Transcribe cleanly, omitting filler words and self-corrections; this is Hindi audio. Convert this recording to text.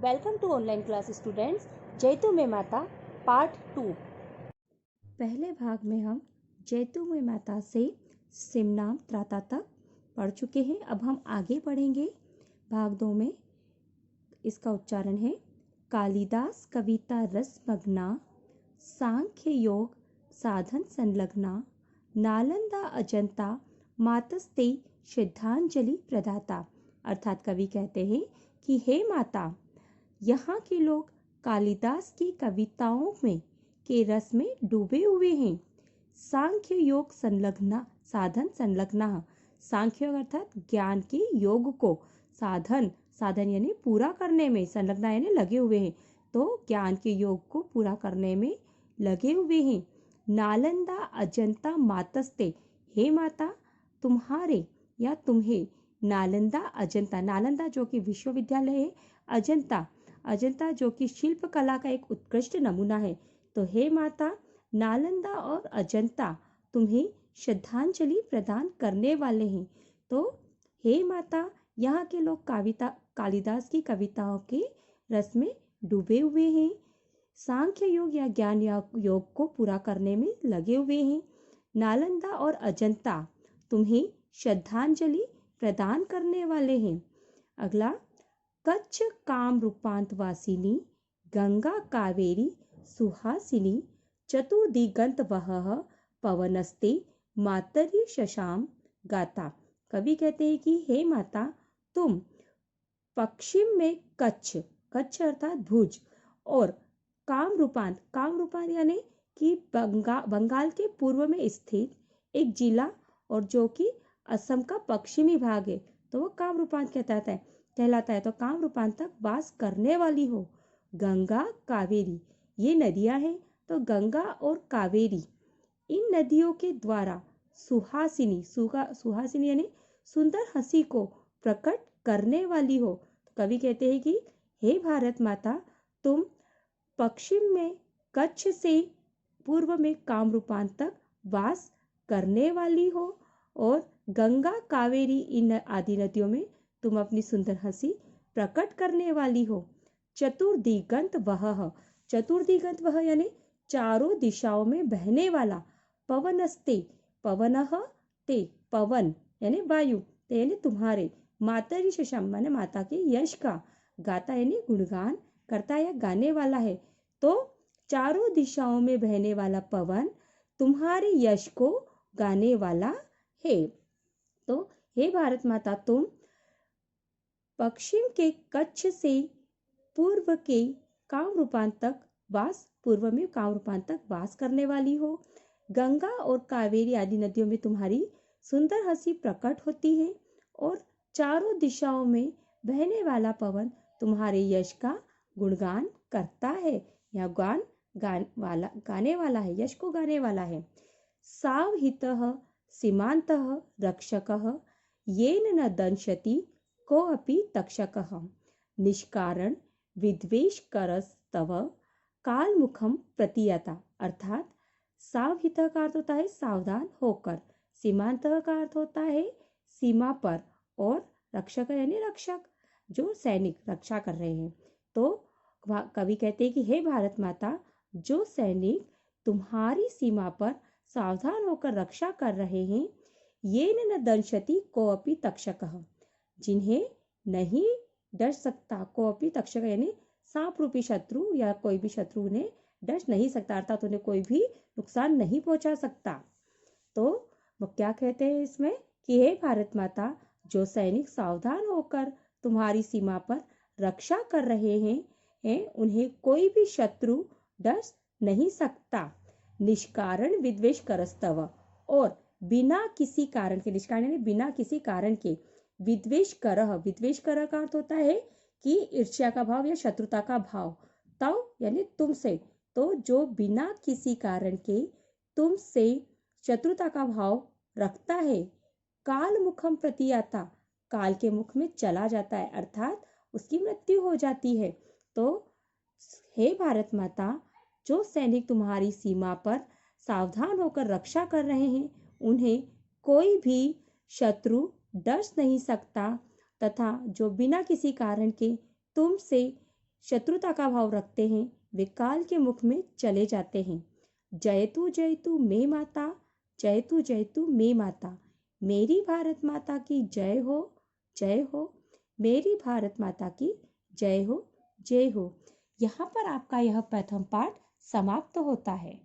Welcome to online class students. जैतु में माता पार्ट 2। पहले भाग में हम जैतु में माता से सिमनाम त्राता तक पढ़ चुके हैं। अब हम आगे पढ़ेंगे। भाग 2 में इसका उच्चारण है कालिदास कविता रस मग्ना, सांख्य योग साधन संलग्ना, नालंदा अजंता मातस्ते श्रद्धांजलि प्रदाता। अर्थात कवि कहते हैं कि हे माता, यहाँ के लोग कालिदास की कविताओं में के रस में डूबे हुए हैं। सांख्य योग संलग्ना साधन संलग्ना, सांख्य योग अर्थात ज्ञान के योग को साधन साधन यानी पूरा करने में, संलग्ना यानी लगे हुए हैं, तो ज्ञान के योग को पूरा करने में लगे हुए हैं। नालंदा अजंता मातस्ते, हे माता तुम्हारे या तुम्हें नालंदा अजंता, नालंदा जो कि विश्वविद्यालय है, अजंता अजंता जो कि शिल्प कला का एक उत्कृष्ट नमूना है। तो हे माता, नालंदा और अजंता तुम्हें श्रद्धांजलि प्रदान करने वाले हैं। तो हे माता, यहाँ के लोग कालिदास की कविताओं के रस में डूबे हुए हैं, सांख्य योग या ज्ञान योग को पूरा करने में लगे हुए हैं। नालंदा और अजंता तुम्हें श्रद्धांजलि प्रदान करने वाले हैं। अगला, कच्छ काम रूपांत वासिनी, गंगा कावेरी सुहासिनी, चतुर्दिगंत वहः पवनस्ते मातरि शशाम गाता। कवि कहते हैं कि हे माता, तुम पश्चिम में कच्छ, कच्छ अर्थात भुज, और काम रूपांत यानी कि बंगाल के पूर्व में स्थित एक जिला, और जो कि असम का पश्चिमी भाग है, तो वो काम रूपांत कहलाता है। तो काम रूपांत तक वास करने वाली हो। गंगा कावेरी, ये नदियां हैं, तो गंगा और कावेरी इन नदियों के द्वारा सुहासिनी, सुहासिनी यानी सुंदर हंसी को प्रकट करने वाली हो। तो कवि कहते हैं कि हे भारत माता, तुम पश्चिम में कच्छ से पूर्व में कामरूपांत तक वास करने वाली हो, और गंगा कावेरी इन आदि नदियों में तुम अपनी सुंदर हंसी प्रकट करने वाली हो। चतुर्दिगंत वहः, चतुर्दिगंत वह यानी चारों दिशाओं में बहने वाला। पवनस्ते, पवनः ते, पवन यानी वायु, ते यानी तुम्हारे, मातरि शशाम माने माता के यश का, गाता यानी गुणगान करता या गाने वाला है। तो चारों दिशाओं में बहने वाला पवन तुम्हारे यश को गाने वाला है। तो हे भारत माता, तुम पश्चिम के कच्छ से पूर्व के कामरूपांत तक वास करने वाली हो। गंगा और कावेरी आदि नदियों में तुम्हारी सुंदर हंसी प्रकट होती है, और चारों दिशाओं में बहने वाला पवन तुम्हारे यश का गुणगान करता है, या गाने वाला है, यश को गाने वाला है। सावहितः सीमान्तः रक्षकः, येन न दंशति कोऽपि तक्षकः, निष्कारण विद्वेषकरस्तव कालमुखम प्रतीयता। अर्थात सावहित का अर्थ होता है सावधान होकर, सीमांत का अर्थ होता है सीमा पर, और रक्षक यानी रक्षक, जो सैनिक रक्षा कर रहे हैं। तो कवि कहते हैं कि हे भारत माता, जो सैनिक तुम्हारी सीमा पर सावधान होकर रक्षा कर रहे हैं, ये न दंशति कोऽपि तक्षकः, जिन्हें नहीं डर सकता, कोऽपि तक्षक यानी सांप रूपी शत्रु, या कोई भी शत्रु उन्हें डर नहीं सकता, अर्थात उन्हें कोई भी नुकसान नहीं पहुंचा सकता। तो वो क्या कहते हैं इसमें कि हे भारत माता, जो सैनिक सावधान होकर तुम्हारी सीमा पर रक्षा कर रहे हैं, उन्हें कोई भी शत्रु डर नहीं सकता। निष्कारण विद्वेष करस्तव, और बिना किसी कारण के, निष्कारण यानी बिना किसी कारण के, विद्वेष कर का अर्थ होता है कि ईर्ष्या का भाव या शत्रुता का भाव, तव यानी तुमसे, तो जो बिना किसी कारण के तुमसे शत्रुता का भाव रखता है, काल मुखम प्रतियाता, काल के मुख में चला जाता है, अर्थात उसकी मृत्यु हो जाती है। तो हे भारत माता, जो सैनिक तुम्हारी सीमा पर सावधान होकर रक्षा कर रहे हैं, उन्हें कोई भी शत्रु डर नहीं सकता, तथा जो बिना किसी कारण के तुमसे शत्रुता का भाव रखते हैं वे काल के मुख में चले जाते हैं। जयतु मैं माता, जयतु मैं माता, मेरी भारत माता की जय हो, जय हो, मेरी भारत माता की जय हो, जय हो। यहाँ पर आपका यह प्रथम पाठ समाप्त होता है।